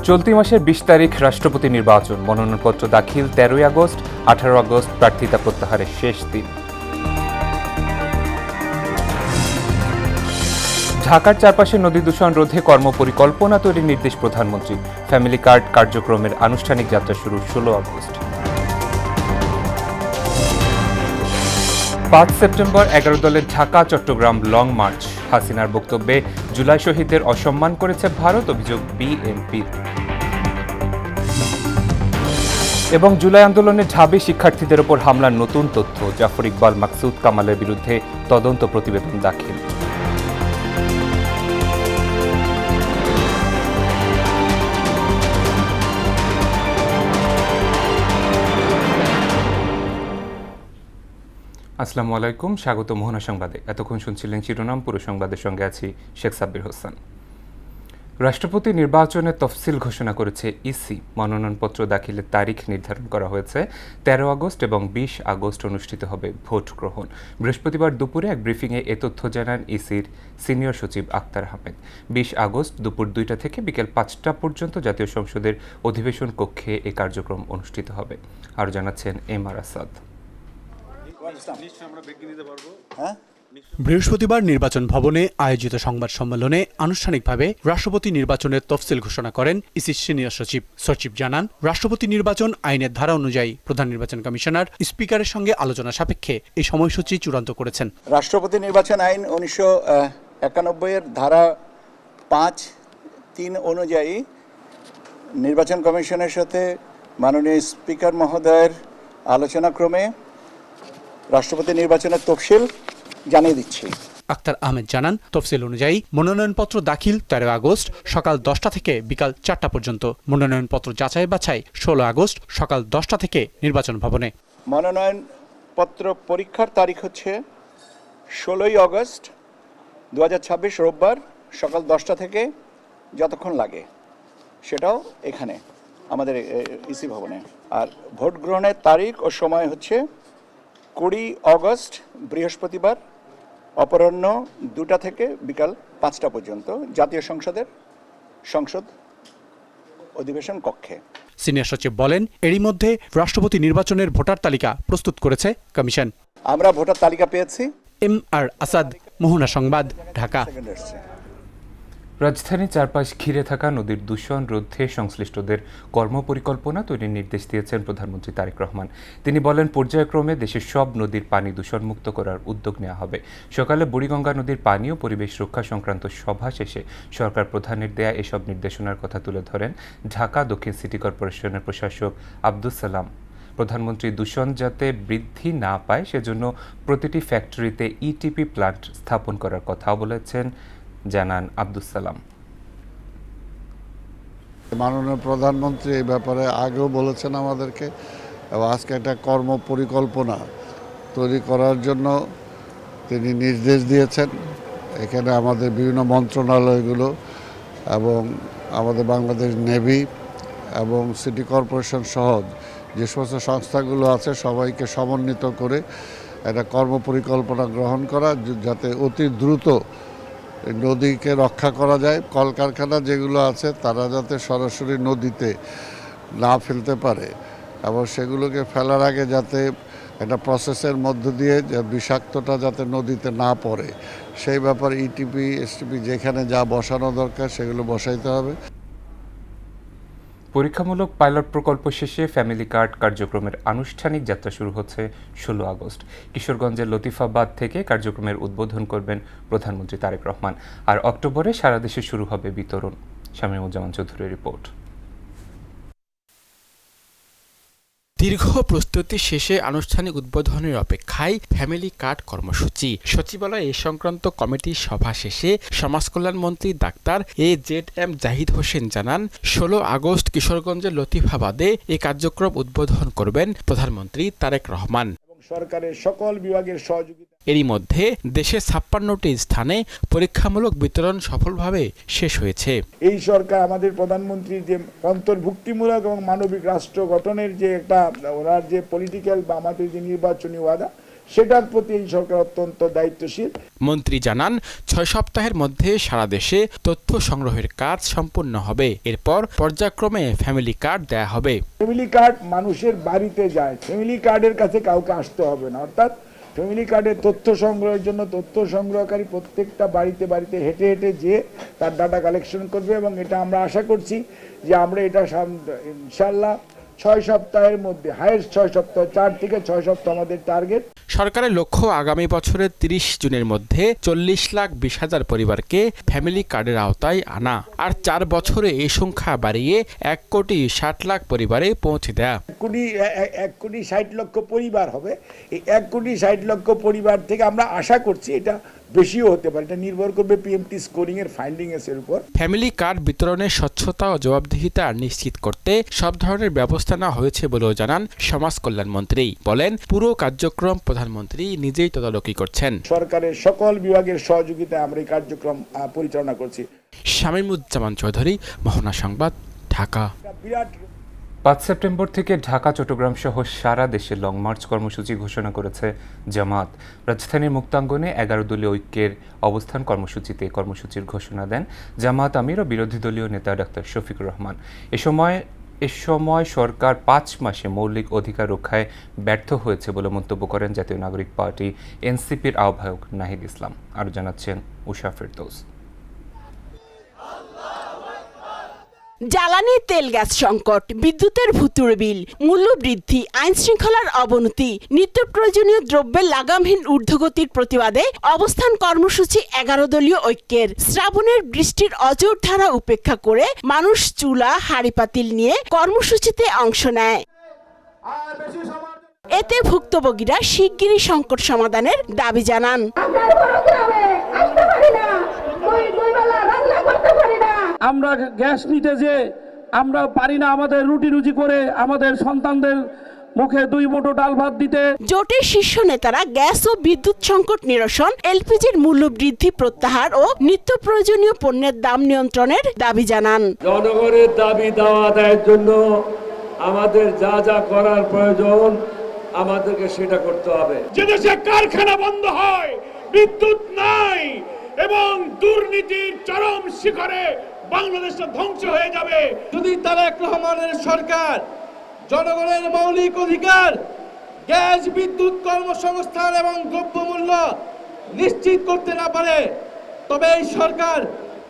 চলতি মাসের ২০ তারিখ রাষ্ট্রপতি নির্বাচন, মনোনয়নপত্র দাখিল ১৩ আগস্ট, ১৮ আগস্ট প্রার্থিতা প্রত্যাহারের শেষ দিন। ঢাকার চারপাশে নদী দূষণ রোধে কর্মপরিকল্পনা তৈরির নির্দেশ প্রধানমন্ত্রী। ফ্যামিলি কার্ড কার্যক্রমের আনুষ্ঠানিক যাত্রা শুরু ১৬ আগস্ট। ৫ সেপ্টেম্বর ১১ দলের ঢাকা চট্টগ্রাম লং মার্চ। হাসিনার বক্তব্যে জুলাই শহীদদের অসম্মান করেছে ভারত, অভিযোগ বিএনপির। এবং জুলাই আন্দোলনে ঢাবি শিক্ষার্থীদের ওপর হামলার নতুন তথ্য, জাফর ইকবাল, মাকসুদ কামালের বিরুদ্ধে তদন্ত প্রতিবেদন দাখিল। আসসালামু আলাইকুম, স্বাগত মোহনা সংবাদে। এতক্ষণ শুনছিলেন শিরোনাম, পুরো সংবাদের সঙ্গে আছি শেখ সাব্বির হোসেন। রাষ্ট্রপতি নির্বাচনের তফসিল ঘোষণা করেছে ইসি। মনোনয়নপত্র দাখিলের তারিখ নির্ধারণ করা হয়েছে ১৩ আগস্ট এবং ২০ আগস্ট অনুষ্ঠিত হবে ভোট গ্রহণ। বৃহস্পতিবার দুপুরে এক ব্রিফিংয়ে এ তথ্য জানান ইসির সিনিয়র সচিব আক্তার আহমেদ। ২০ আগস্ট দুপুর ২টা থেকে বিকেল ৫টা পর্যন্ত জাতীয় সংসদের অধিবেশন কক্ষে এ কার্যক্রম অনুষ্ঠিত হবে। আরও জানাচ্ছেন এম আর আসাদ। বৃহস্পতিবার নির্বাচন ভবনে আয়োজিত সংবাদ সম্মেলনে আনুষ্ঠানিকভাবে রাষ্ট্রপতি নির্বাচনের তফসিল ঘোষণা করেন ইসি সিনিয়র সচিব জানান, রাষ্ট্রপতি নির্বাচন আইনের ধারা অনুযায়ী প্রধান নির্বাচন কমিশনার স্পিকারের সঙ্গে আলোচনা সাপেক্ষে এই সময়সূচি চূড়ান্ত করেছেন। রাষ্ট্রপতি নির্বাচন আইন ১৯৯১ এর ধারা ৫(৩) অনুযায়ী নির্বাচন কমিশনের সাথে মাননীয় স্পিকার মহোদয়ের আলোচনাক্রমে রাষ্ট্রপতি নির্বাচনের তফসিল জানিয়ে দিচ্ছি। আক্তার আহমেদ জানান, তফসিল অনুযায়ী মনোনয়নপত্র দাখিল ১৩ আগস্ট সকাল ১০টা থেকে বিকাল ৪টা পর্যন্ত। মনোনয়নপত্র যাচাই বাছাই ১৬ আগস্ট সকাল ১০টা থেকে নির্বাচন ভবনে। মনোনয়নপত্র পরীক্ষার তারিখ হচ্ছে ১৬ই আগস্ট ২০২৬ রোববার সকাল ১০টা থেকে যতক্ষণ লাগে, সেটাও এখানে আমাদের ইসি ভবনে। আর ভোট গ্রহণের তারিখ ও সময় হচ্ছে ২০ আগস্ট বৃহস্পতিবার অপরাহ্ন ২টা থেকে বিকাল ৫টা পর্যন্ত জাতীয় সংসদ অধিবেশন কক্ষে। সিনিয়র সচিব বলেন, এরই মধ্যে রাষ্ট্রপতি নির্বাচনের ভোটার তালিকা প্রস্তুত করেছে কমিশন। আমরা ভোটার তালিকা পেয়েছি। এম আর আসাদ, মোহনা সংবাদ, ঢাকা। রাজধানীর চারপাশ ঘিরে থাকা নদীর দূষণ রোধে সংশ্লিষ্টদের কর্মপরিকল্পনা তৈরির নির্দেশ দিয়েছেন প্রধানমন্ত্রী তারেক রহমান। তিনি বলেন, পর্যায়ক্রমে দেশের সব নদীর পানি দূষণমুক্ত করার উদ্যোগ নেওয়া হবে। সকালে বুড়িগঙ্গা নদীর পানি ও পরিবেশ রক্ষা সংক্রান্ত সভা শেষে সরকার প্রধানের দেয়া এসব নির্দেশনার কথা তুলে ধরেন ঢাকা দক্ষিণ সিটি কর্পোরেশনের প্রশাসক আব্দুস সালাম। প্রধানমন্ত্রী দূষণ যাতে বৃদ্ধি না পায় সেজন্য প্রতিটি ফ্যাক্টরিতে ইটিপি প্লান্ট স্থাপন করার কথাও বলেছেন, জানান আব্দুস সালাম। মাননীয় প্রধানমন্ত্রী এই ব্যাপারে আগেও বলেছেন আমাদেরকে, এবং আজকে একটা কর্ম পরিকল্পনা তৈরি করার জন্য তিনি নির্দেশ দিয়েছেন। এখানে আমাদের বিভিন্ন মন্ত্রণালয়গুলো এবং আমাদের বাংলাদেশ নেভি এবং সিটি কর্পোরেশন সহ যে সমস্ত সংস্থাগুলো আছে সবাইকে সমন্বিত করে একটা কর্ম পরিকল্পনা গ্রহণ করা, যাতে অতি দ্রুত নদীকে রক্ষা করা যায়। কলকারখানা যেগুলো আছে তারা যাতে সরাসরি নদীতে না ফেলতে পারে এবং সেগুলোকে ফেলার আগে যাতে একটা প্রসেসের মধ্য দিয়ে বিষাক্তটা যাতে নদীতে না পড়ে, সেই ব্যাপারে ইটিপি এসটিপি যেখানে যা বসানো দরকার সেগুলো বসাইতে হবে। পরীক্ষামূলক পাইলট প্রকল্প শেষে ফ্যামিলি কার্ড কার্যক্রমের আনুষ্ঠানিক যাত্রা শুরু হচ্ছে ১৬ আগস্ট। কিশোরগঞ্জের লতিফাবাদ থেকে কার্যক্রমের উদ্বোধন করবেন প্রধানমন্ত্রী তারেক রহমান। আর অক্টোবরে সারা দেশে শুরু হবে বিতরণ। শামীমুজ্জামান চৌধুরীর রিপোর্ট। দীর্ঘ প্রস্তুতি শেষে আনুষ্ঠানিক উদ্বোধনের অপেক্ষায় ফ্যামিলি কার্ড কর্মসূচি। সচিবালয়ে এ সংক্রান্ত কমিটির সভা শেষে সমাজকল্যাণ মন্ত্রী ডাক্তার AZM জাহিদ হোসেন জানান, ১৬ আগস্ট কিশোরগঞ্জের লতিফাবাদে এ কার্যক্রম উদ্বোধন করবেন প্রধানমন্ত্রী তারেক রহমান। সরকারের সকল বিভাগের সহযোগিতা। এরই মধ্যে দেশের ৫৬টি স্থানে পরীক্ষামূলক বিতরণ সফলভাবে শেষ হয়েছে। এই সরকার আমাদের প্রধানমন্ত্রীর যে অন্তর্ভুক্তিমূলক এবং মানবিক রাষ্ট্র গঠনের যে একটা ওনার যে পলিটিক্যাল বা আমাদের যে নির্বাচনী ওয়াদা, সেটার প্রতি এই সরকার অত্যন্ত দায়িত্বশীল। মন্ত্রী জানান 6 সপ্তাহের মধ্যে সারা দেশে তথ্য সংগ্রহের কাজ সম্পূর্ণ হবে। এরপর পর্যায়ক্রমে ফ্যামিলি কার্ড দেয়া হবে। ফ্যামিলি কার্ড মানুষের বাড়িতে যায়, ফ্যামিলি কার্ডের কাছে কাউকে আসতে হবে না। অর্থাৎ ফ্যামিলি কার্ডের তথ্য সংগ্রহের জন্য তথ্য সংগ্রহকারী প্রত্যেকটা বাড়িতে বাড়িতে হেঁটে হেঁটে যেয়ে তার ডাটা কালেকশন করবে, এবং এটা আমরা আশা করছি যে আমরা এটা ইনশাল্লাহ 6 সপ্তাহের মধ্যে, হাইয়েস্ট 6 সপ্তাহ, 4 থেকে 6 সপ্তাহ আমাদের টার্গেট। সরকারের লক্ষ্য আগামী বছরের 30 জুনের মধ্যে 40,20,000 পরিবারকে ফ্যামিলি কার্ডের আওতায় আনা, আর 4 বছরে এই সংখ্যা বাড়িয়ে 1,60,00,000 পরিবারে পৌঁছে দেয়া। 1,60,00,000 পরিবার হবে। এই 1,60,00,000 পরিবার থেকে আমরা আশা করছি এটা বেশিও হতে পারে, এটা নির্ভর করবে পিএমটি স্কোরিং এর ফাইন্ডিংস এর উপর। ফ্যামিলি কার্ড বিতরণের স্বচ্ছতা ও জবাবদিহিতা নিশ্চিত করতে সব ধরনের ব্যবস্থা নেওয়া হয়েছে বলেও জানান সমাজ কল্যাণ মন্ত্রী। বলেন, পুরো কার্যক্রম প্রধানমন্ত্রী নিজেই তদারকি করছেন। সরকারের সকল বিভাগের সহযোগিতায় আমরা এই কার্যক্রম পরিচালনা করছি। শামীমুজ্জামান চৌধুরী, মোহনা সংবাদ, ঢাকা। বিরাট 5 সেপ্টেম্বর থেকে ঢাকা, চট্টগ্রাম সহ সারা দেশে লং মার্চ কর্মসূচি ঘোষণা করেছে জামাত। রাজধানীর মুক্তাঙ্গনে 11 দলীয় ঐক্যের অবস্থান কর্মসূচিতে কর্মসূচির ঘোষণা দেন জামাত আমির ও বিরোধী দলীয় নেতা ডাক্তার শফিকুর রহমান। এ সময় সরকার 5 মাসে মৌলিক অধিকার রক্ষায় ব্যর্থ হয়েছে বলে মন্তব্য করেন জাতীয় নাগরিক পার্টি এনসিপির আহ্বায়ক নাহিদ ইসলাম। আরও জানাচ্ছেন উষা ফেরদৌস। জ্বালানি তেল গ্যাস সংকট, বিদ্যুতের ভুতুড়ে বিল, মূল্য বৃদ্ধি, আইন শৃঙ্খলার অবনতি, নিত্য প্রয়োজনীয় দ্রব্যের লাগামহীন ঊর্ধ্বগতির প্রতিবাদে অবস্থান কর্মসূচি 11 দলীয় ঐক্যের। শ্রাবণের বৃষ্টির অজর ধারা উপেক্ষা করে মানুষ চুলা হাঁড়ি পাতিল নিয়ে কর্মসূচিতে অংশ নেয়। এতে ভুক্তভোগীরা শিগগিরই সংকট সমাধানের দাবি জানান। আমরা গ্যাস নিতে যে আমরা পারি না আমাদের রুটি রুজি করে আমাদের সন্তানদের মুখে 2 মুঠো ডাল ভাত দিতে। জোটের শীর্ষ নেতারা গ্যাস ও বিদ্যুৎ সংকট নিরসন, এলপিজির মূল্য বৃদ্ধি প্রত্যাহার ও নিত্য প্রয়োজনীয় পণ্যের দাম নিয়ন্ত্রণের দাবি জানান। জনগণের দাবি দাওয়া আদায়ের জন্য আমাদের যা যা করার প্রয়োজন আমাদেরকে সেটা করতে হবে। যে দেশে কারখানা বন্ধ হয়, বিদ্যুৎ নাই এবং দুর্নীতির চরম শিখরে বাংলাদেশটা ধ্বংস হয়ে যাবে যদি তারেক রহমানের সরকার জনগণের মৌলিক অধিকার গ্যাস, বিদ্যুৎ, কর্মসংস্থান এবং দ্রব্যমূল্য নিশ্চিত করতে না পারে, তবে এই সরকার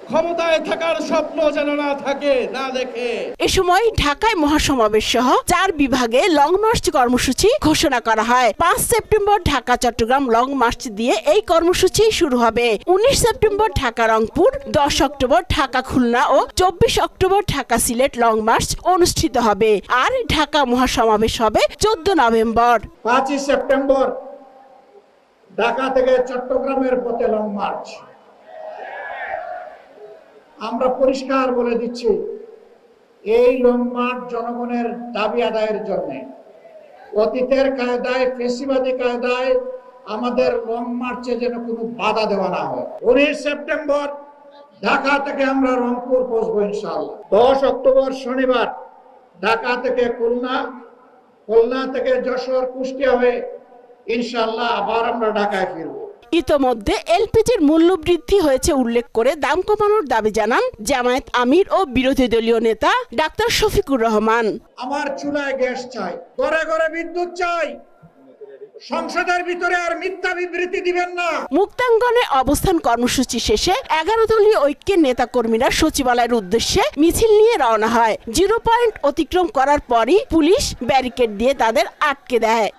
ক্ষমতায় থাকার স্বপ্ন যেন না থাকে, না দেখে। এ সময় ঢাকায় মহাসমাবেশ সহ 4 বিভাগে লং মার্চ কর্মসূচি ঘোষণা করা হয়। 5 September Dhaka Chittagong long march দিয়ে এই কর্মসূচি শুরু হবে। 19 সেপ্টেম্বর ঢাকা রংপুর, 10 অক্টোবর ঢাকা খুলনা ও 24 October Dhaka Sylhet long march অনুষ্ঠিত হবে। আর ঢাকা মহাসমাবেশ হবে 14 নভেম্বর। 5 সেপ্টেম্বর ঢাকা থেকে চট্টগ্রামের পথে লং মার্চ। আমরা পরিষ্কার বলে দিচ্ছি, এই লং মার্চ জনগণের দাবি আদায়ের জন্য। অতীতের কায়দায়, ফেসিবাদী কায়দায় আমাদের লং মার্চে যেন কোনো বাধা দেওয়া না হয়। 19 সেপ্টেম্বর ঢাকা থেকে আমরা রংপুর পৌঁছবো ইনশাআল্লাহ। 10 অক্টোবর শনিবার ঢাকা থেকে খুলনা, খুলনা থেকে যশোর, কুষ্টিয়া হয়ে ইনশাআল্লাহ আবার আমরা ঢাকায় ফিরবো। ইতোমধ্যে এলপিজির মূল্য বৃদ্ধি হয়েছে উল্লেখ করে দাম কমানোর দাবি জানান জামায়াত আমির ও বিরোধী দলীয় নেতা ডাক্তার শফিকুর রহমান। আমার চুলায় গ্যাস চাই, ঘরে ঘরে বিদ্যুৎ চাই, সংসদের ভিতরে আর মিথ্যা বিবৃতি দিবেন না। মুক্তাঙ্গনে অবস্থান কর্মসূচি শেষে 11 দলীয় ঐক্যের নেতাকর্মীরা সচিবালয়ের উদ্দেশ্যে মিছিল নিয়ে রওনা হয়। 0 পয়েন্ট অতিক্রম করার পরই পুলিশ ব্যারিকেড দিয়ে তাদের আটকে দেয়।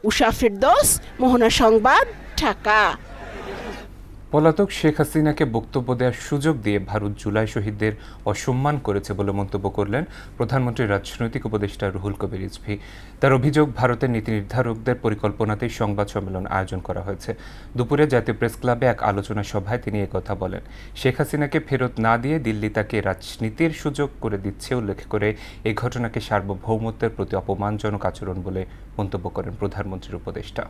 উষা ফেরদৌস, মোহনা সংবাদ, ঢাকা। পলাতক শেখ হাসিনাকে বক্তব্য দেওয়ার সুযোগ দিয়ে ভারত জুলাই শহীদদের অসম্মান করেছে বলে মন্তব্য করলেন প্রধানমন্ত্রীর রাজনৈতিক উপদেষ্টা রুহুল কবির রিজভী। তার অভিযোগ, ভারতের নীতি নির্ধারকদের পরিকল্পনাতেই সংবাদ সম্মেলন আয়োজন করা হয়েছে। দুপুরে জাতীয় প্রেস ক্লাবে এক আলোচনা সভায় তিনি একথা বলেন। শেখ হাসিনাকে ফেরত না দিয়ে দিল্লি তাকে রাজনীতির সুযোগ করে দিচ্ছে উল্লেখ করে এই ঘটনাকে সার্বভৌমত্বের প্রতি অপমানজনক আচরণ বলে মন্তব্য করেন প্রধানমন্ত্রীর উপদেষ্টা।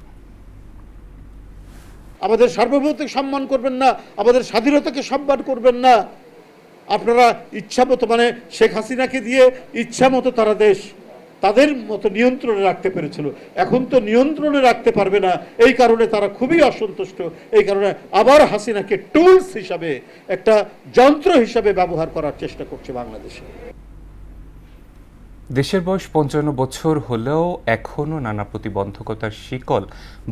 আমাদের সার্বভৌমত্বকে সম্মান করবেন না, আমাদের স্বাধীনতাকে সম্মান করবেন না। আপনারা ইচ্ছামতো, মানে শেখ হাসিনাকে দিয়ে ইচ্ছামতো তারা দেশ তাদের মতো নিয়ন্ত্রণে রাখতে পেরেছিল। এখন তো নিয়ন্ত্রণে রাখতে পারবে না, এই কারণে তারা খুবই অসন্তুষ্ট। এই কারণে আবার হাসিনাকে টুলস হিসাবে, একটা যন্ত্র হিসাবে ব্যবহার করার চেষ্টা করছে বাংলাদেশে। দেশের বয়স ৫৫ বছর হলেও এখনও নানা প্রতিবন্ধকতার শিকল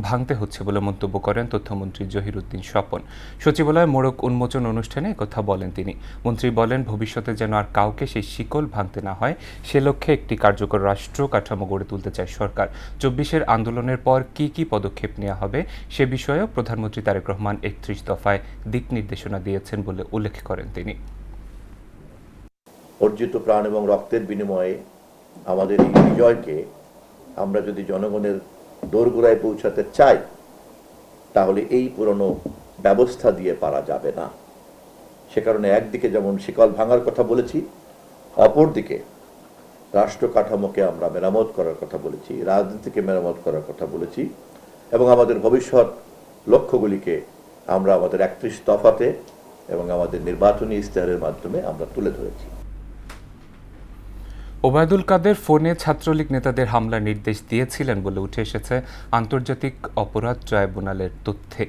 ভাঙতে হচ্ছে বলে মন্তব্য করেন তথ্যমন্ত্রী জহিরুদ্দিন স্বপন। সচিবালয়ে মোড়ক উন্মোচন অনুষ্ঠানে একথা বলেন তিনি। মন্ত্রী বলেন, ভবিষ্যতে যেন আর কাউকে সেই শিকল ভাঙতে না হয়, সে লক্ষ্যে একটি কার্যকর রাষ্ট্র কাঠামো গড়ে তুলতে চায় সরকার। ২৪-এর আন্দোলনের পর কি কি পদক্ষেপ নেওয়া হবে সে বিষয়েও প্রধানমন্ত্রী তারেক রহমান ৩১ দফায় দিক নির্দেশনা দিয়েছেন বলে উল্লেখ করেন তিনি। অর্জিত প্রাণ এবং রক্তের বিনিময়ে আমাদের এই বিজয়কে আমরা যদি জনগণের দোরগোড়ায় পৌঁছাতে চাই, তাহলে এই পুরনো ব্যবস্থা দিয়ে পারা যাবে না। সে কারণে একদিকে যেমন শিকল ভাঙার কথা বলেছি, অপরদিকে রাষ্ট্র কাঠামোকে আমরা মেরামত করার কথা বলেছি, রাজনীতিকে মেরামত করার কথা বলেছি, এবং আমাদের ভবিষ্যৎ লক্ষ্যগুলিকে আমরা আমাদের ৩১ দফাতে এবং আমাদের নির্বাচনী ইশতেহারের মাধ্যমে আমরা তুলে ধরেছি। ওবায়দুল কাদের ফোনে ছাত্রলীগ নেতাদের হামলার নির্দেশ দিয়েছিলেন বলে উঠে এসেছে আন্তর্জাতিক অপরাধ ট্রাইব্যুনালের তথ্যে।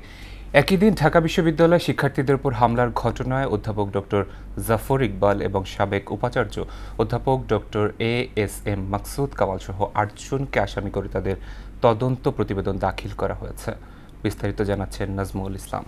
একই দিন ঢাকা বিশ্ববিদ্যালয়ে শিক্ষার্থীদের উপর হামলার ঘটনায় অধ্যাপক ডক্টর জাফর ইকবাল এবং সাবেক উপাচার্য অধ্যাপক ডক্টর ASM মাকসুদ কামাল সহ ৮ জনকে আসামি করে তাদের তদন্ত প্রতিবেদন দাখিল করা হয়েছে। বিস্তারিত জানাচ্ছেন নাজমুল ইসলাম।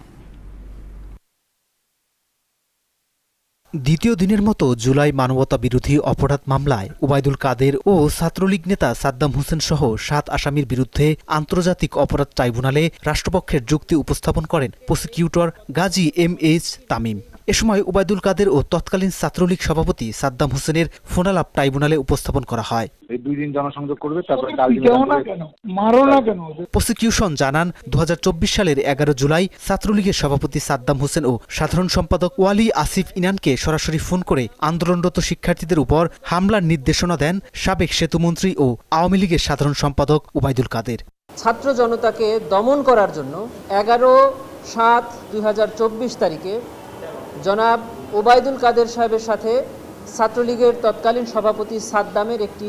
দ্বিতীয় দিনের মতো জুলাই মানবতা বিরোধী অপরাধ মামলায় ওবায়দুল কাদের ও ছাত্রলীগ নেতা সাদ্দাম হোসেন সহ ৭ আসামির বিরুদ্ধে আন্তর্জাতিক অপরাধ ট্রাইব্যুনালে রাষ্ট্রপক্ষের যুক্তি উপস্থাপন করেন প্রসিকিউটর গাজী MH তামিম। এ সময় ওবায়দুল কাদের ও তৎকালীন ছাত্রলীগ সভাপতি সাদ্দাম হোসেনের ফোনালাপ ট্রাইব্যুনালে উপস্থাপন করা হয়। প্রসিকিউশন জানান, ২০২৪ সালের ১১ জুলাই ছাত্রলীগের সভাপতি সাদ্দাম হোসেন ও সাধারণ সম্পাদক ওয়ালি আসিফ ইনানকে সরাসরি ফোন করে আন্দোলনরত শিক্ষার্থীদের উপর হামলার নির্দেশনা দেন সাবেক সেতুমন্ত্রী ও আওয়ামী লীগের সাধারণ সম্পাদক ওবায়দুল কাদের। ছাত্র জনতাকে দমন করার জন্য ১১/৭/২০২৪ তারিখে জনাব ওবায়দুল কাদের সাহেবের সাথে ছাত্রলীগের তৎকালীন সভাপতি সাদ্দামের একটি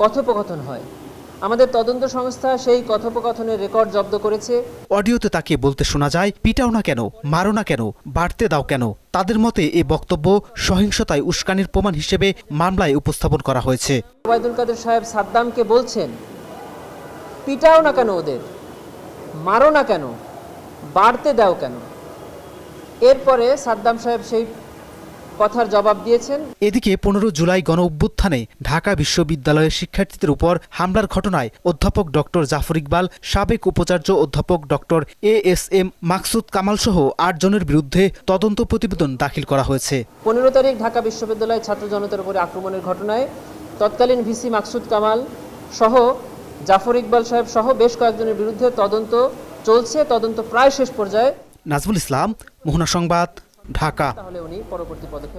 কথোপকথন হয়। আমাদের তদন্ত সংস্থা সেই কথোপকথনের রেকর্ড জব্দ করেছে। অডিওতে তাকে বলতে শোনা যায়, পিটাও না কেন, মারো না কেন, বাড়তে দাও কেন। তাদের মতে এ বক্তব্য সহিংসতায় উস্কানির প্রমাণ হিসেবে মামলায় উপস্থাপন করা হয়েছে। ওবায়দুল কাদের সাহেব সাদ্দামকে বলছেন, পিটাও না কেন ওদের, মারো না কেন, বাড়তে দাও কেন। এরপরে সাদ্দাম সাহেব সেই কথার জবাব দিয়েছেন। এদিকে ১৫ জুলাই গণ অভ্যুত্থানে ঢাকা বিশ্ববিদ্যালয়ের শিক্ষার্থীদের উপর হামলার ঘটনায় অধ্যাপক ডক্টর জাফর ইকবাল, সাবেক উপাচার্য অধ্যাপক ডক্টর ASM মাকসুদ কামাল সহ ৮ জনের বিরুদ্ধে তদন্ত প্রতিবেদন দাখিল করা হয়েছে। ১৫ তারিখ ঢাকা বিশ্ববিদ্যালয়ের ছাত্র জনতার উপরে আক্রমণের ঘটনায় তৎকালীন ভিসি মাকসুদ কামাল সহ জাফর ইকবাল সাহেব সহ বেশ কয়েকজনের বিরুদ্ধে তদন্ত চলছে। তদন্ত প্রায় শেষ পর্যায়ে। নাজমুল ইসলাম, মোহনা সংবাদ, ঢাকা।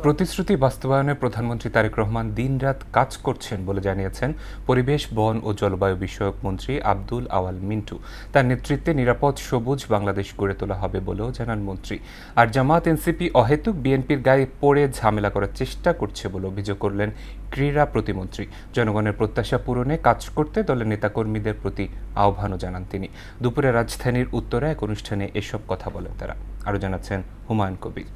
প্রতিশ্রুতি বাস্তবায়নে প্রধানমন্ত্রী তারেক রহমান দিনরাত কাজ করছেন বলে জানিয়েছেন পরিবেশ, বন ও জলবায়ু বিষয়ক মন্ত্রী আব্দুল আওয়াল মিন্টু। তার নেতৃত্বে নিরাপদ সবুজ বাংলাদেশ গড়ে তোলা হবে বলেও জানান মন্ত্রী। আর জামাত এনসিপি অহেতুক বিএনপির গায়ে পড়ে ঝামেলা করার চেষ্টা করছে বলে অভিযোগ করলেন ক্রীড়া প্রতিমন্ত্রী। জনগণের প্রত্যাশা পূরণে কাজ করতে দলের নেতাকর্মীদের প্রতি আহ্বানও জানান তিনি। দুপুরে রাজধানীর উত্তরে এক অনুষ্ঠানে এসব কথা বলেন তারা। আরও জানাচ্ছেন হুমায়ুন কবির।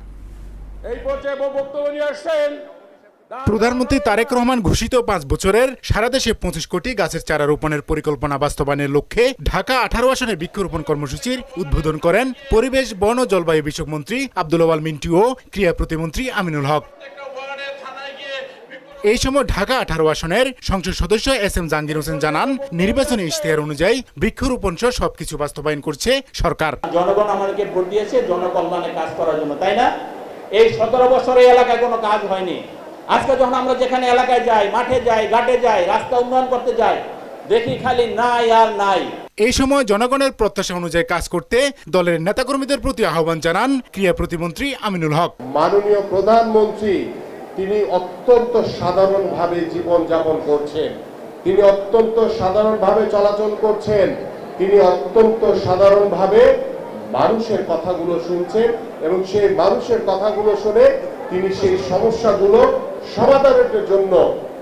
প্রধানমন্ত্রী তারেক রহমান ঘোষিত ৫ বছরের সারা দেশে ২৫ কোটি গাছের চারা রোপণের পরিকল্পনা বাস্তবায়নের লক্ষ্যে ঢাকা ১৮ আসনে বৃক্ষরোপণ কর্মসূচির উদ্বোধন করেন পরিবেশ, বন ও জলবায়ু বিষয়ক মন্ত্রী আব্দুল আওয়াল মিন্টু ও ক্রীড়া প্রতিমন্ত্রী আমিনুল হক। এই সময় ঢাকা ১৮ আসনের সংসদ সদস্য SM জাহাঙ্গীর হোসেন জানান, নির্বাচনী ইশতেহার অনুযায়ী বৃক্ষরোপণ সহ সবকিছু বাস্তবায়ন করছে সরকার। জনগণ আমাদেরকে ভোট দিয়েছে জনকল্যাণে কাজ করার জন্য, তাই না? এই ১৭ বছরে এলাকায় কোনো কাজ হয়নি। আজকে যখন আমরা যেখানে এলাকায় যাই, মাঠে যাই, ঘাটে যাই, রাস্তা উন্নয়ন করতে যাই, দেখি খালি নাই আর নাই। এই সময় জনগণের প্রত্যাশা অনুযায়ী কাজ করতে দলের নেতাকর্মীদের প্রতি আহ্বান জানান ক্রীড়া প্রতিমন্ত্রী আমিনুল হক। মাননীয় প্রধানমন্ত্রী তিনি অত্যন্ত সাধারণভাবে জীবনযাপন করছেন, তিনি অত্যন্ত সাধারণভাবে চলাচল করছেন, তিনি অত্যন্ত সাধারণভাবে মানুষের কথাগুলো শুনছেন এবং সেই মানুষের কথাগুলো শুনে তিনি সেই সমস্যাগুলো সমাধানের জন্য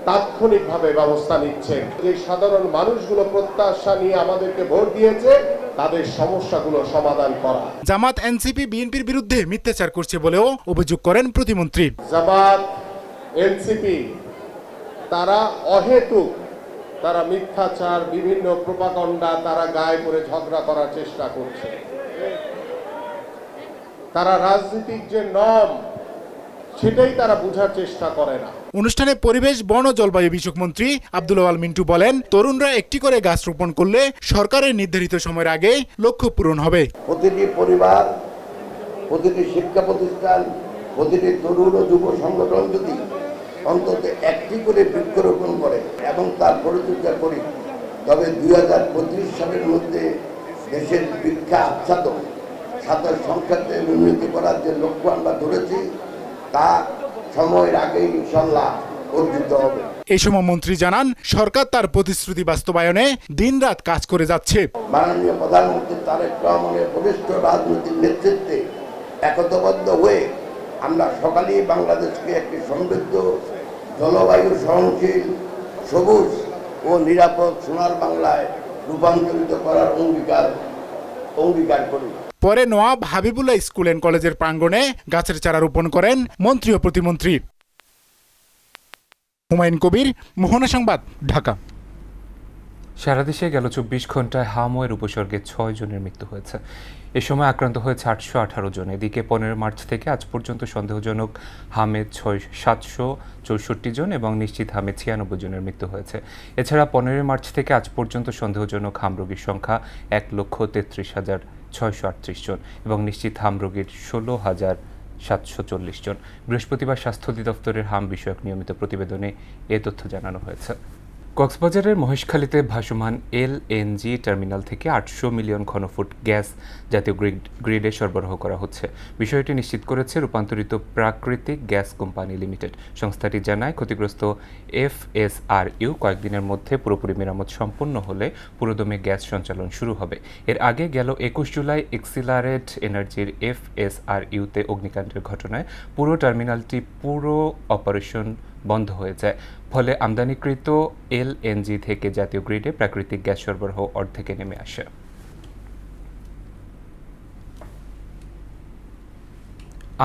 তাৎক্ষণিকভাবে ব্যবস্থা নিচ্ছেন। যে সাধারণ মানুষগুলো প্রত্যাশা নিয়ে আমাদেরকে ভোট দিয়েছে তাদের সমস্যাগুলো সমাধান করা। জামাত এনসিপি বিএনপির বিরুদ্ধে মিথ্যাচার করছে বলেও অভিযোগ করেন প্রতিমন্ত্রী। জামাত এনসিপি তারা অহেতুক তারা মিথ্যাচার বিভিন্ন প্রোপাগন্ডা তারা গায়ে করে ঝগড়া করার চেষ্টা করছে। তারা রাজনীতিক যে নম সেটাই তারা বোঝার চেষ্টা করে না। অনুষ্ঠানে পরিবেশ বন ও জলবায়ু বিষয়ক মন্ত্রী আব্দুল আওয়াল মিন্টু বলেন, তরুণরা একটি করে গাছ রোপণ করলে সরকারের নির্ধারিত সময়ের আগে লক্ষ্য পূরণ হবে। প্রতিটি পরিবার, প্রতিটি শিক্ষা প্রতিষ্ঠান, প্রতিটি তরুণ ও যুব সংগঠন যদি অন্তত একটি করে বৃক্ষরোপণ করে এবং তার পরিচর্যা করি, তবে 2025 সালের মধ্যে দেশের বৃক্ষ আচ্ছাদন সাথে সংখ্যাতে উন্নতি করার যে লক্ষ্য আমরা ধরেছি তা সময়ের আগে ইনশাল্লাহ অর্জিত হবে। এই সময় মন্ত্রী জানান, সরকার তার প্রতিশ্রুতি বাস্তবায়নে দিনরাত কাজ করে যাচ্ছে। মাননীয় প্রধানমন্ত্রী তারেক রহমানের বরিষ্ঠ রাজনৈতিক নেতৃত্বে একতাবদ্ধ হয়ে আমরা সকালেই বাংলাদেশকে একটি সমৃদ্ধ, জলবায়ু সহনশীল, সবুজ ও নিরাপদ সোনার বাংলায় রূপান্তরিত করার অঙ্গীকার করি। পরে নওয়াব হাবিবুল্লাহ স্কুল অ্যান্ড কলেজের প্রাঙ্গণে গাছের চারা রোপণ করেন মন্ত্রী ও প্রতিমন্ত্রী। হুমায়ুন কবির, মোহনা সংবাদ, ঢাকা। সারা দেশে গেল 24 ঘন্টায় হামওয়ের উপসর্গে 6 জনের মৃত্যু হয়েছে। এ সময় আক্রান্ত হয়েছে 818 জন। এদিকে 15 মার্চ থেকে আজ পর্যন্ত সন্দেহজনক হামে 764 জন এবং নিশ্চিত হামে 96 জনের মৃত্যু হয়েছে। এছাড়া 15 মার্চ থেকে আজ পর্যন্ত সন্দেহজনক হাম রোগীর সংখ্যা 1,33,638 জন এবং নিশ্চিত হাম রোগীর 16,740 জন। বৃহস্পতিবার স্বাস্থ্য অধিদপ্তরের হাম বিষয়ক নিয়মিত প্রতিবেদনে এ তথ্য জানানো হয়েছে। কক্সবাজারের মহেশখালীতে ভাসমান এলএনজি টার্মিনাল থেকে 800 মিলিয়ন ঘনফুট গ্যাস জাতীয় গ্রিডে সরবরাহ করা হচ্ছে। বিষয়টি নিশ্চিত করেছে রূপান্তরিত প্রাকৃতিক গ্যাস কোম্পানি লিমিটেড। সংস্থাটি জানায়, ক্ষতিগ্রস্ত এফএসআরইউ কয়েকদিনের মধ্যে পুরোপুরি মেরামত সম্পন্ন হলে পুরোদমে গ্যাস সঞ্চালন শুরু হবে। এর আগে গেল 21 জুলাই এক্সিলারেট এনার্জির এফএসআরইউতে অগ্নিকাণ্ডের ঘটনায় পুরো টার্মিনালটি পুরো অপারেশন বন্ধ হয়ে যায়। ফলে আমদানিকৃত এলএনজি থেকে জাতীয় গ্রিডে প্রাকৃতিক গ্যাস সরবরাহ অর্ধেকে নেমে আসে।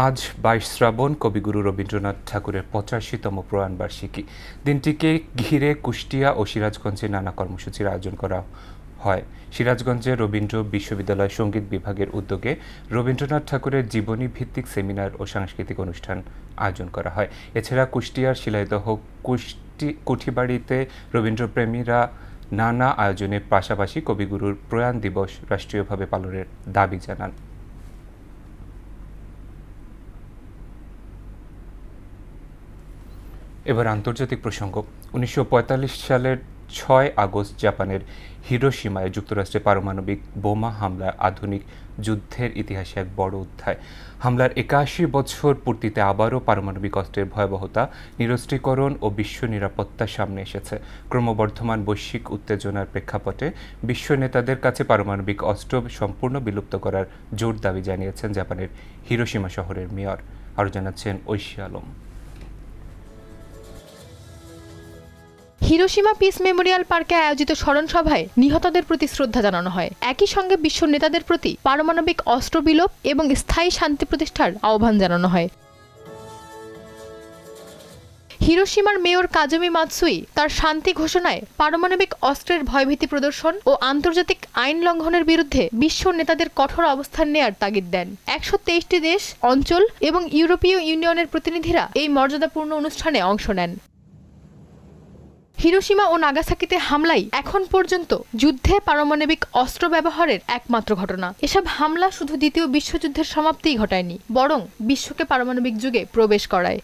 আজ 22 শ্রাবণ, কবিগুরু রবীন্দ্রনাথ ঠাকুরের 85তম প্রয়াণবার্ষিকী। দিনটিকে ঘিরে কুষ্টিয়া ও সিরাজগঞ্জে নানা কর্মসূচির আয়োজন করা হয়। সিরাজগঞ্জে রবীন্দ্র বিশ্ববিদ্যালয় সঙ্গীত বিভাগের উদ্যোগে রবীন্দ্রনাথ ঠাকুরের জীবনী ভিত্তিক সেমিনার ও সাংস্কৃতিক অনুষ্ঠান আয়োজন করা হয়। এছাড়া কুষ্টিয়ার শিলাইদহ কুঠিবাড়িতে রবীন্দ্রপ্রেমীরা নানা আয়োজনের পাশাপাশি কবিগুরুর প্রয়াণ দিবস রাষ্ট্রীয়ভাবে পালনের দাবি জানান। এবার আন্তর্জাতিক প্রসঙ্গ। 1945 সালের 6 আগস্ট জাপানের হিরোশিমায় যুক্তরাষ্ট্রের পারমাণবিক বোমা হামলা আধুনিক যুদ্ধের ইতিহাসে এক বড় অধ্যায়। হামলার 81 বছর পূর্তিতে আবারও পারমাণবিক অস্ত্রের ভয়াবহতা, নিরস্ত্রীকরণ ও বিশ্ব নিরাপত্তার সামনে এসেছে। ক্রমবর্ধমান বৈশ্বিক উত্তেজনার প্রেক্ষাপটে বিশ্ব নেতাদের কাছে পারমাণবিক অস্ত্র সম্পূর্ণ বিলুপ্ত করার জোর দাবি জানিয়েছেন জাপানের হিরোশিমা শহরের মেয়র। আরও জানাচ্ছেন Oishi Alam. Hiroshima peace memorial পার্কে আয়োজিত স্মরণ সভায় নিহতদের প্রতি শ্রদ্ধা জানানো হয়। একই সঙ্গে বিশ্ব নেতাদের প্রতি পারমাণবিক অস্ত্র বিলোপ এবং স্থায়ী শান্তি প্রতিষ্ঠার আহ্বান জানানো হয়। হিরোশিমার মেয়র কাজুমি মাতসুই তার শান্তি ঘোষণায় পারমাণবিক অস্ত্রের ভয়ভীতি প্রদর্শন ও আন্তর্জাতিক আইন লঙ্ঘনের বিরুদ্ধে বিশ্ব নেতাদের কঠোর অবস্থান নেয়ার তাগিদ দেন। 123টি দেশ, অঞ্চল এবং ইউরোপীয় ইউনিয়নের প্রতিনিধিরা এই মর্যাদাপূর্ণ অনুষ্ঠানে অংশ নেন। হিরোশিমা ও নাগাসাকিতে হামলাই এখন পর্যন্ত যুদ্ধে পারমাণবিক অস্ত্র ব্যবহারের একমাত্র ঘটনা। এসব হামলা শুধু দ্বিতীয় বিশ্বযুদ্ধের সমাপ্তিই ঘটায়নি, বরং বিশ্বকে পারমাণবিক যুগে প্রবেশ করায়।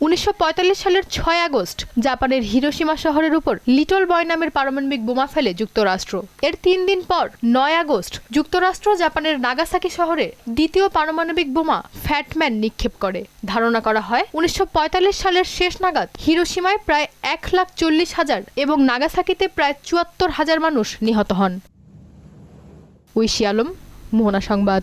1945 সালের 6 আগস্ট জাপানের হিরোশিমা শহরের উপর লিটল বয় নামের পারমাণবিক বোমা ফেলে যুক্তরাষ্ট্র। এর 3 দিন পর 9 আগস্ট যুক্তরাষ্ট্র জাপানের নাগাসাকি শহরে দ্বিতীয় পারমাণবিক বোমা ফ্যাটম্যান নিক্ষেপ করে। ধারণা করা হয় 1945 সালের শেষ নাগাদ হিরোশিমায় প্রায় 1,40,000 এবং নাগাসাকিতে প্রায় 74,000 মানুষ নিহত হন। ঐশী আলম, মোহনা সংবাদ।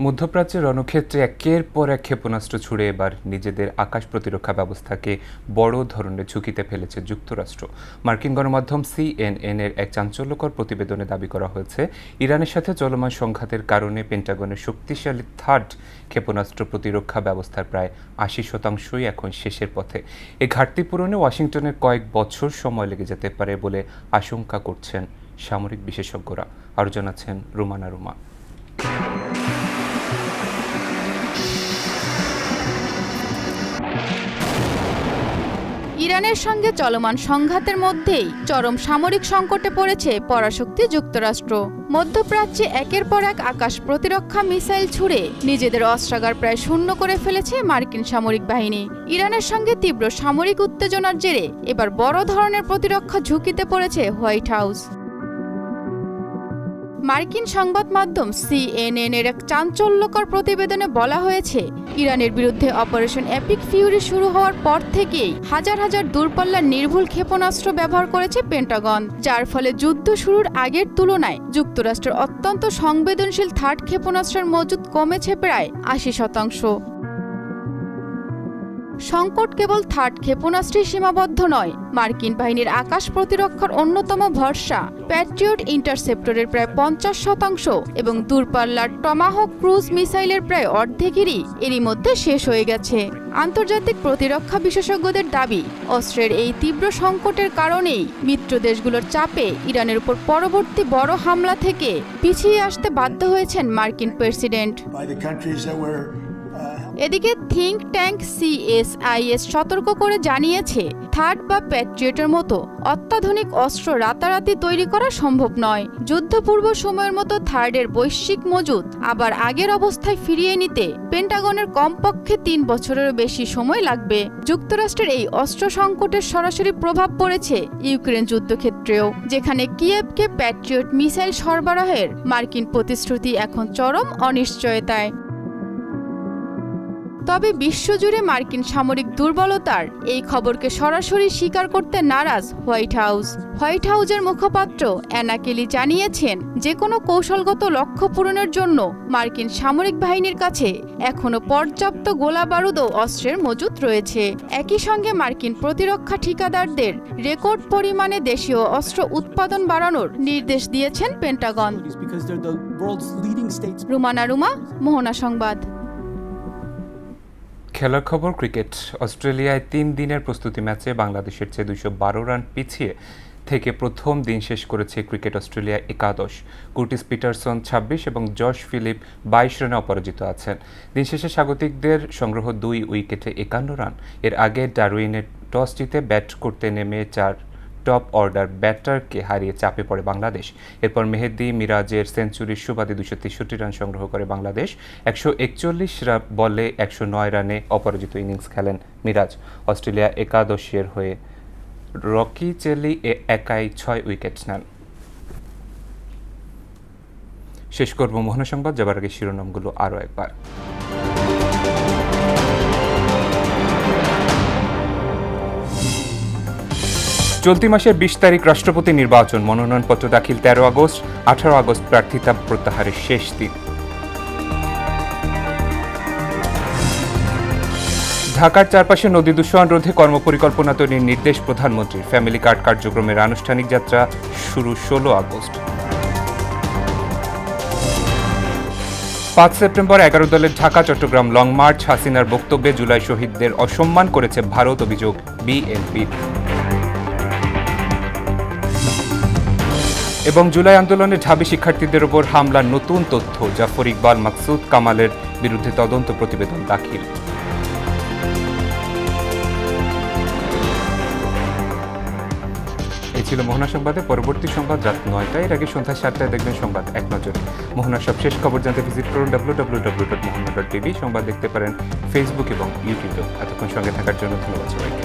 মধ্যপ্রাচ্যের রণক্ষেত্রে একের পর এক ক্ষেপণাস্ত্র ছুড়ে এবার নিজেদের আকাশ প্রতিরক্ষা ব্যবস্থাকে বড় ধরনের ঝুঁকিতে ফেলেছে যুক্তরাষ্ট্র। মার্কিন গণমাধ্যম CNN এর এক চাঞ্চল্যকর প্রতিবেদনে দাবি করা হয়েছে, ইরানের সাথে চলমান সংঘাতের কারণে পেন্টাগনের শক্তিশালী থার্ড ক্ষেপণাস্ত্র প্রতিরক্ষা ব্যবস্থার প্রায় ৮০% এখন শেষের পথে। এই ঘাটতি পূরণে ওয়াশিংটনের কয়েক বছর সময় লেগে যেতে পারে বলে আশঙ্কা করছেন সামরিক বিশেষজ্ঞরা। আরও জানাচ্ছেন রুমানা রুমা। ইরানের সঙ্গে চলমান সংঘাতের মধ্যেই চরম সামরিক সংকটে পড়েছে পরাশক্তি যুক্তরাষ্ট্র। মধ্যপ্রাচ্যে একের পর এক আকাশ প্রতিরক্ষা মিসাইল ছুড়ে নিজেদের অস্ত্রাগার প্রায় শূন্য করে ফেলেছে মার্কিন সামরিক বাহিনী। ইরানের সঙ্গে তীব্র সামরিক উত্তেজনার জেরে এবার বড় ধরনের প্রতিরক্ষা ঝুঁকিতে পড়েছে হোয়াইট হাউস। মার্কিন সংবাদ মাধ্যম CNN এর এক চাঞ্চল্যকর প্রতিবেদনে বলা হয়েছে, ইরানের বিরুদ্ধে অপারেশন এপিক ফিউরি শুরু হওয়ার পর থেকেই হাজার হাজার দূরপাল্লার নির্ভুল ক্ষেপণাস্ত্র ব্যবহার করেছে পেন্টাগন, যার ফলে যুদ্ধ শুরুর আগের তুলনায় যুক্তরাষ্ট্রের অত্যন্ত সংবেদনশীল থার্ড ক্ষেপণাস্ত্রের মজুদ কমেছে প্রায় ৮০%। সংকট কেবল থার্ড ক্ষেপণাস্ত্রে সীমাবদ্ধ নয়, মার্কিন বাহিনীর আকাশ প্রতিরক্ষার অন্যতম ভরসা প্যাট্রিয়ট ইন্টারসেপ্টরের প্রায় ৫০% এবং দূরপাল্লার টমাহক ক্রুজ মিসাইলের প্রায় অর্ধেকেরই এরই মধ্যে শেষ হয়ে গেছে। আন্তর্জাতিক প্রতিরক্ষা বিশেষজ্ঞদের দাবি, অস্ত্রের এই তীব্র সংকটের কারণেই মিত্র দেশগুলোর চাপে ইরানের উপর পরবর্তী বড় হামলা থেকে পিছিয়ে আসতে বাধ্য হয়েছেন মার্কিন প্রেসিডেন্ট। এদিকে থিঙ্ক ট্যাঙ্ক CSIS সতর্ক করে জানিয়েছে, থার্ড বা প্যাট্রিয়টের মতো অত্যাধুনিক অস্ত্র রাতারাতি তৈরি করা সম্ভব নয়। যুদ্ধপূর্ব সময়ের মতো থার্ডের বৈশ্বিক মজুদ আবার আগের অবস্থায় ফিরিয়ে নিতে পেন্টাগনের কমপক্ষে ৩ বছরেরও বেশি সময় লাগবে। যুক্তরাষ্ট্রের এই অস্ত্র সংকটের সরাসরি প্রভাব পড়েছে ইউক্রেন যুদ্ধক্ষেত্রেও, যেখানে কিয়েভকে প্যাট্রিয়ট মিসাইল সরবরাহের মার্কিন প্রতিশ্রুতি এখন চরম অনিশ্চয়তায়। তবে বিশ্বজুড়ে মার্কিন সামরিক দুর্বলতার এই খবরকে সরাসরি স্বীকার করতে নারাজ হোয়াইট হাউস। হোয়াইট হাউসের মুখপাত্র অ্যানা কেলি জানিয়েছেন, যে কোনো কৌশলগত লক্ষ্য পূরণের জন্য মার্কিন সামরিক বাহিনীর কাছে এখনো পর্যাপ্ত গোলা বারুদ ও অস্ত্রের মজুদ রয়েছে। একই সঙ্গে মার্কিন প্রতিরক্ষা ঠিকাদারদের রেকর্ড পরিমাণে দেশীয় অস্ত্র উৎপাদন বাড়ানোর নির্দেশ দিয়েছেন পেন্টাগন। রুমানা রুমা, মোহনা সংবাদ। খেলার খবর ক্রিকেট। অস্ট্রেলিয়ায় 3 দিনের প্রস্তুতি ম্যাচে বাংলাদেশের চেয়ে 212 রান পিছিয়ে থেকে প্রথম দিন শেষ করেছে ক্রিকেট অস্ট্রেলিয়া একাদশ। কুর্টিস পিটারসন 26 এবং জশ ফিলিপ 22 রানে অপরাজিত আছেন। দিন শেষে স্বাগতিকদের সংগ্রহ 2 উইকেটে 51 রান। এর আগে ডারউইনের টস জিতে ব্যাট করতে নেমে 4 টপ অর্ডার ব্যাটারকে হারিয়ে চাপে পড়ে বাংলাদেশ। এরপর মেহেদী মিরাজের সেঞ্চুরির সুবাদে 263 রান সংগ্রহ করে বাংলাদেশ। 141 বলে 109 রানে অপরাজিত ইনিংস খেলেন মিরাজ। অস্ট্রেলিয়া একাদশের হয়ে রকি চেলি একাই 6 উইকেট নেন। শেষ করব মোহনা সংবাদ, যাবার আগে শিরোনামগুলো আরও একবার। চলতি মাসের 20 তারিখ রাষ্ট্রপতি নির্বাচন, মনোনয়নপত্র দাখিল 13 আগস্ট। 18 আগস্ট প্রার্থিতা প্রত্যাহারের শেষ দিন। ঢাকার চারপাশে নদী দূষণ রোধে কর্মপরিকল্পনা তৈরির নির্দেশ প্রধানমন্ত্রীর। ফ্যামিলি কার্ড কার্যক্রমের আনুষ্ঠানিক যাত্রা শুরু 16 আগস্ট। 5 সেপ্টেম্বর 11 দলের ঢাকা চট্টগ্রাম লং মার্চ। হাসিনার বক্তব্যে জুলাই শহীদদের অসম্মান করেছে ভারত, অভিযোগ বিএনপির। এবং জুলাই আন্দোলনে ঢাবি শিক্ষার্থীদের ওপর হামলার নতুন তথ্য, জাফর ইকবাল মাকসুদ কামালের বিরুদ্ধে তদন্ত প্রতিবেদন দাখিল। এই ছিল মোহনা সংবাদে। পরবর্তী সংবাদ রাত 9টায়, এর আগে সন্ধ্যা 7টায় দেখবেন সংবাদ এক নজরে। মোহনার সব শেষ খবর জানতে ভিজিট করুন www.mohana.tv। সংবাদ দেখতে পারেন ফেসবুক এবং ইউটিউবে। এতক্ষণ সঙ্গে থাকার জন্য ধন্যবাদ সবাইকে।